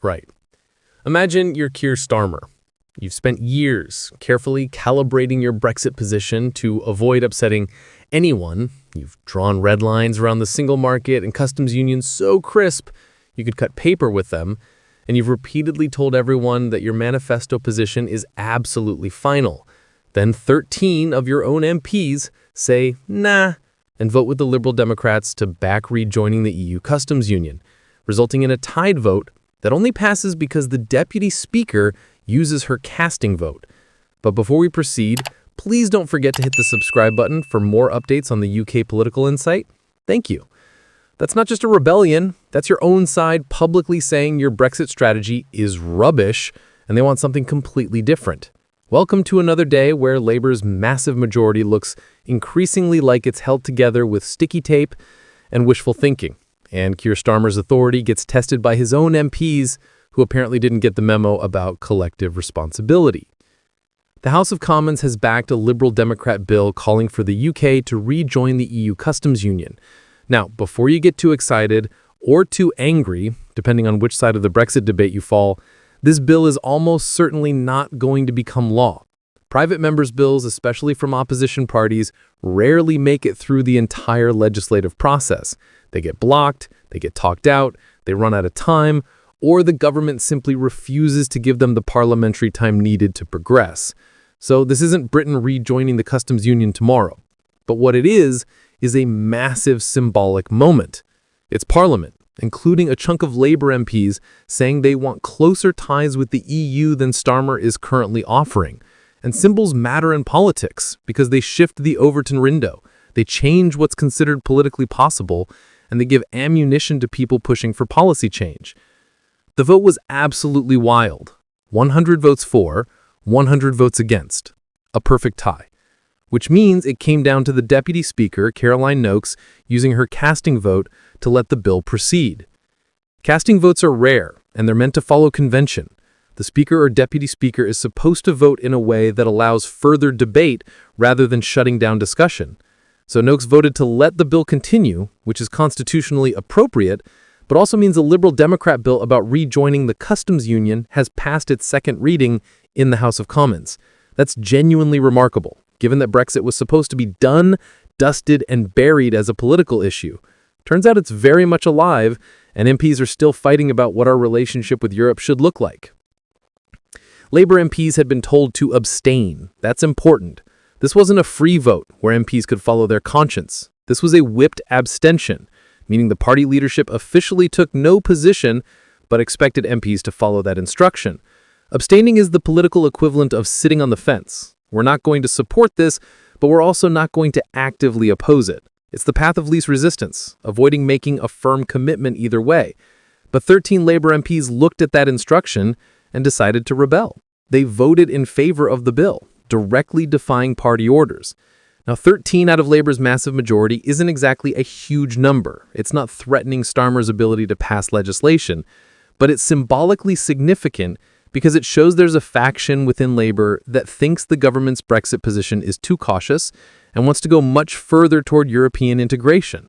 Right. Imagine you're Keir Starmer. You've spent years carefully calibrating your Brexit position to avoid upsetting anyone. You've drawn red lines around the single market and customs union so crisp you could cut paper with them, and you've repeatedly told everyone that your manifesto position is absolutely final. Then 13 of your own MPs say, nah, and vote with the Liberal Democrats to back rejoining the EU customs union, resulting in a tied vote that only passes because the Deputy Speaker uses her casting vote. But before we proceed, please don't forget to hit the subscribe button for more updates on the UK political insight. Thank you. That's not just a rebellion, that's your own side publicly saying your Brexit strategy is rubbish and they want something completely different. Welcome to another day where Labour's massive majority looks increasingly like it's held together with sticky tape and wishful thinking. And Keir Starmer's authority gets tested by his own MPs, who apparently didn't get the memo about collective responsibility. The House of Commons has backed a Liberal Democrat bill calling for the UK to rejoin the EU customs union. Now, before you get too excited or too angry, depending on which side of the Brexit debate you fall, this bill is almost certainly not going to become law. Private members' bills, especially from opposition parties, rarely make it through the entire legislative process. They get blocked, they get talked out, they run out of time, or the government simply refuses to give them the parliamentary time needed to progress. So this isn't Britain rejoining the customs union tomorrow. But what it is a massive symbolic moment. It's Parliament, including a chunk of Labour MPs, saying they want closer ties with the EU than Starmer is currently offering. And symbols matter in politics because they shift the Overton window. They change what's considered politically possible, and they give ammunition to people pushing for policy change. The vote was absolutely wild. 100 votes for, 100 votes against. A perfect tie. Which means it came down to the Deputy Speaker, Caroline Noakes, using her casting vote to let the bill proceed. Casting votes are rare, and they're meant to follow convention. The Speaker or Deputy Speaker is supposed to vote in a way that allows further debate rather than shutting down discussion. So Noakes voted to let the bill continue, which is constitutionally appropriate, but also means a Liberal Democrat bill about rejoining the customs union has passed its second reading in the House of Commons. That's genuinely remarkable, given that Brexit was supposed to be done, dusted, and buried as a political issue. Turns out it's very much alive, and MPs are still fighting about what our relationship with Europe should look like. Labour MPs had been told to abstain. That's important. This wasn't a free vote where MPs could follow their conscience. This was a whipped abstention, meaning the party leadership officially took no position but expected MPs to follow that instruction. Abstaining is the political equivalent of sitting on the fence. We're not going to support this, but we're also not going to actively oppose it. It's the path of least resistance, avoiding making a firm commitment either way. But 13 Labour MPs looked at that instruction and decided to rebel. They voted in favor of the bill, directly defying party orders. Now, 13 out of Labour's massive majority isn't exactly a huge number. It's not threatening Starmer's ability to pass legislation, but it's symbolically significant because it shows there's a faction within Labour that thinks the government's Brexit position is too cautious and wants to go much further toward European integration.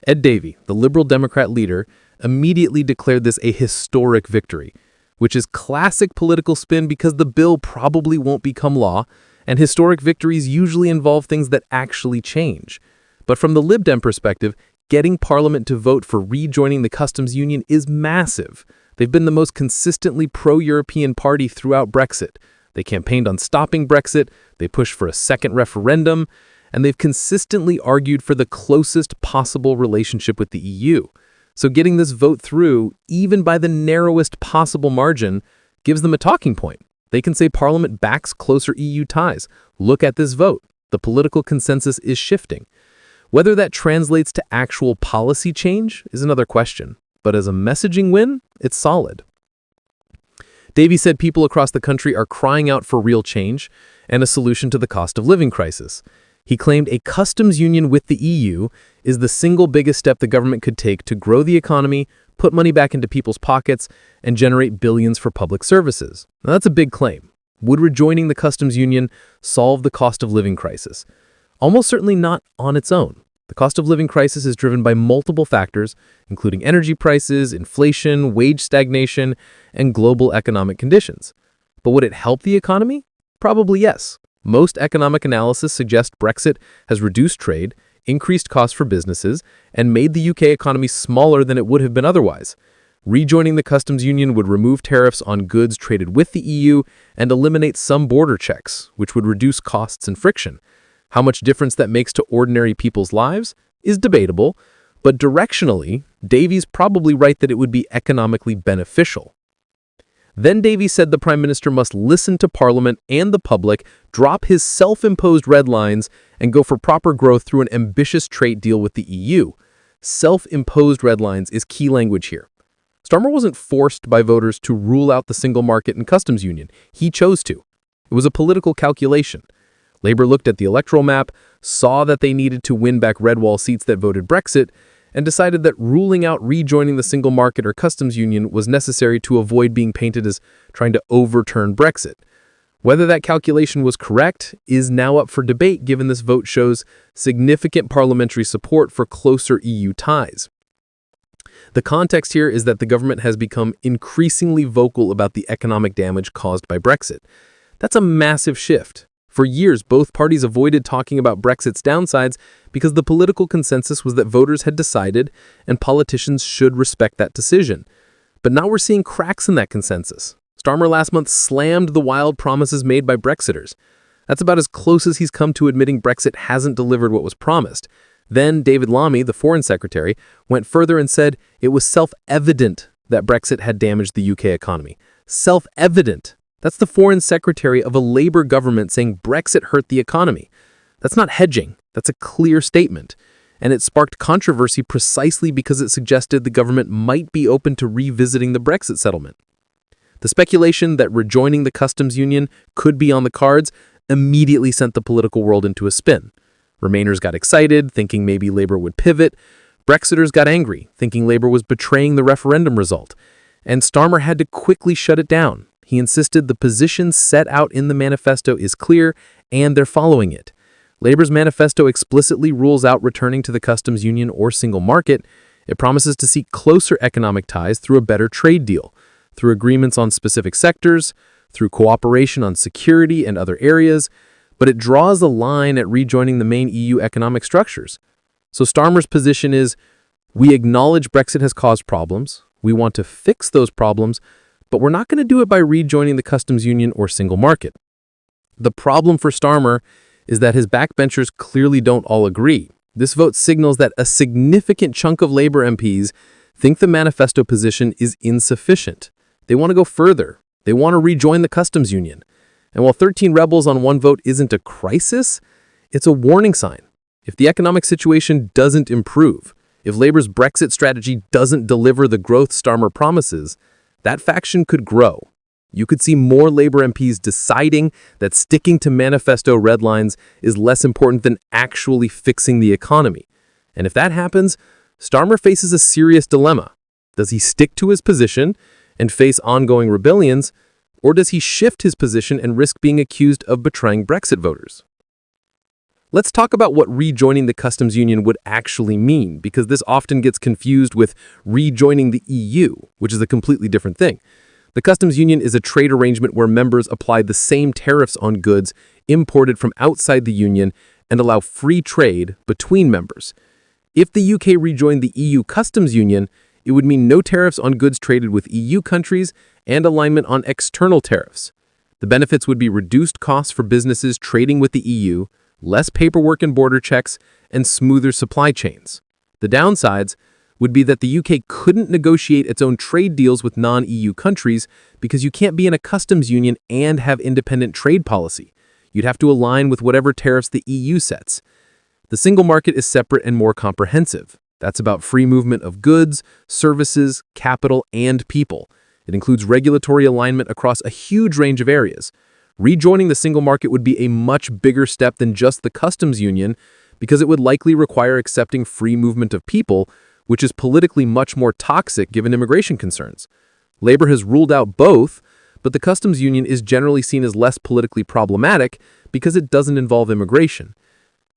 Ed Davey, the Liberal Democrat leader, immediately declared this a historic victory, which is classic political spin because the bill probably won't become law, and historic victories usually involve things that actually change. But from the Lib Dem perspective, getting Parliament to vote for rejoining the customs union is massive. They've been the most consistently pro-European party throughout Brexit. They campaigned on stopping Brexit, they pushed for a second referendum, and they've consistently argued for the closest possible relationship with the EU. So getting this vote through, even by the narrowest possible margin, gives them a talking point. They can say Parliament backs closer EU ties. Look at this vote. The political consensus is shifting. Whether that translates to actual policy change is another question. But as a messaging win, it's solid. Davey said people across the country are crying out for real change and a solution to the cost of living crisis. He claimed a customs union with the EU is the single biggest step the government could take to grow the economy, put money back into people's pockets, and generate billions for public services. Now, that's a big claim. Would rejoining the customs union solve the cost of living crisis? Almost certainly not on its own. The cost of living crisis is driven by multiple factors, including energy prices, inflation, wage stagnation, and global economic conditions. But would it help the economy? Probably yes. Most economic analysis suggests Brexit has reduced trade, increased costs for businesses, and made the UK economy smaller than it would have been otherwise. Rejoining the customs union would remove tariffs on goods traded with the EU and eliminate some border checks, which would reduce costs and friction. How much difference that makes to ordinary people's lives is debatable, but directionally, Davies probably right that it would be economically beneficial. Then Davies said the Prime Minister must listen to Parliament and the public, drop his self-imposed red lines, and go for proper growth through an ambitious trade deal with the EU. Self-imposed red lines is key language here. Starmer wasn't forced by voters to rule out the single market and customs union. He chose to. It was a political calculation. Labour looked at the electoral map, saw that they needed to win back red wall seats that voted Brexit, and decided that ruling out rejoining the single market or customs union was necessary to avoid being painted as trying to overturn Brexit. Whether that calculation was correct is now up for debate, given this vote shows significant parliamentary support for closer EU ties. The context here is that the government has become increasingly vocal about the economic damage caused by Brexit. That's a massive shift. For years, both parties avoided talking about Brexit's downsides because the political consensus was that voters had decided and politicians should respect that decision. But now we're seeing cracks in that consensus. Starmer last month slammed the wild promises made by Brexiters. That's about as close as he's come to admitting Brexit hasn't delivered what was promised. Then David Lammy, the Foreign Secretary, went further and said it was self-evident that Brexit had damaged the UK economy. Self-evident. That's the Foreign Secretary of a Labour government saying Brexit hurt the economy. That's not hedging. That's a clear statement. And it sparked controversy precisely because it suggested the government might be open to revisiting the Brexit settlement. The speculation that rejoining the customs union could be on the cards immediately sent the political world into a spin. Remainers got excited, thinking maybe Labour would pivot. Brexiters got angry, thinking Labour was betraying the referendum result. And Starmer had to quickly shut it down. He insisted the position set out in the manifesto is clear, and they're following it. Labour's manifesto explicitly rules out returning to the customs union or single market. It promises to seek closer economic ties through a better trade deal, through agreements on specific sectors, through cooperation on security and other areas, but it draws a line at rejoining the main EU economic structures. So Starmer's position is, we acknowledge Brexit has caused problems, we want to fix those problems, but we're not going to do it by rejoining the customs union or single market. The problem for Starmer is that his backbenchers clearly don't all agree. This vote signals that a significant chunk of Labour MPs think the manifesto position is insufficient. They want to go further. They want to rejoin the customs union. And while 13 rebels on one vote isn't a crisis, it's a warning sign. If the economic situation doesn't improve, if Labour's Brexit strategy doesn't deliver the growth Starmer promises, that faction could grow. You could see more Labour MPs deciding that sticking to manifesto red lines is less important than actually fixing the economy. And if that happens, Starmer faces a serious dilemma. Does he stick to his position and face ongoing rebellions, or does he shift his position and risk being accused of betraying Brexit voters? Let's talk about what rejoining the customs union would actually mean, because this often gets confused with rejoining the EU, which is a completely different thing. The customs union is a trade arrangement where members apply the same tariffs on goods imported from outside the union and allow free trade between members. If the UK rejoined the EU customs union, it would mean no tariffs on goods traded with EU countries and alignment on external tariffs. The benefits would be reduced costs for businesses trading with the EU, less paperwork and border checks, and smoother supply chains. The downsides would be that the UK couldn't negotiate its own trade deals with non-EU countries because you can't be in a customs union and have independent trade policy. You'd have to align with whatever tariffs the EU sets. The single market is separate and more comprehensive. That's about free movement of goods, services, capital, and people. It includes regulatory alignment across a huge range of areas. Rejoining the single market would be a much bigger step than just the customs union because it would likely require accepting free movement of people, which is politically much more toxic given immigration concerns. Labour has ruled out both, but the customs union is generally seen as less politically problematic because it doesn't involve immigration.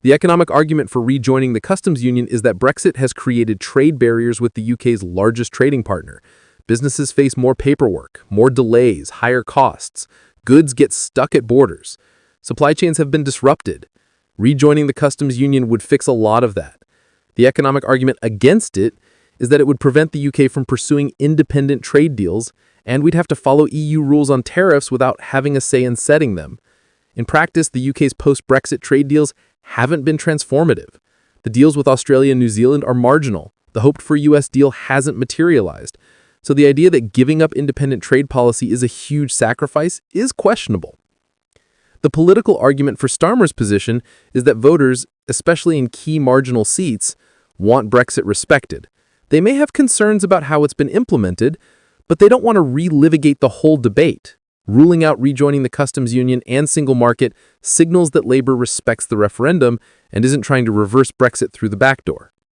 The economic argument for rejoining the customs union is that Brexit has created trade barriers with the UK's largest trading partner. Businesses face more paperwork, more delays, higher costs. Goods get stuck at borders. Supply chains have been disrupted. Rejoining the customs union would fix a lot of that. The economic argument against it is that it would prevent the UK from pursuing independent trade deals, and we'd have to follow EU rules on tariffs without having a say in setting them. In practice, the UK's post-Brexit trade deals haven't been transformative. The deals with Australia and New Zealand are marginal. The hoped-for US deal hasn't materialized. So the idea that giving up independent trade policy is a huge sacrifice is questionable. The political argument for Starmer's position is that voters, especially in key marginal seats, want Brexit respected. They may have concerns about how it's been implemented, but they don't want to relitigate the whole debate. Ruling out rejoining the customs union and single market signals that Labour respects the referendum and isn't trying to reverse Brexit through the back door.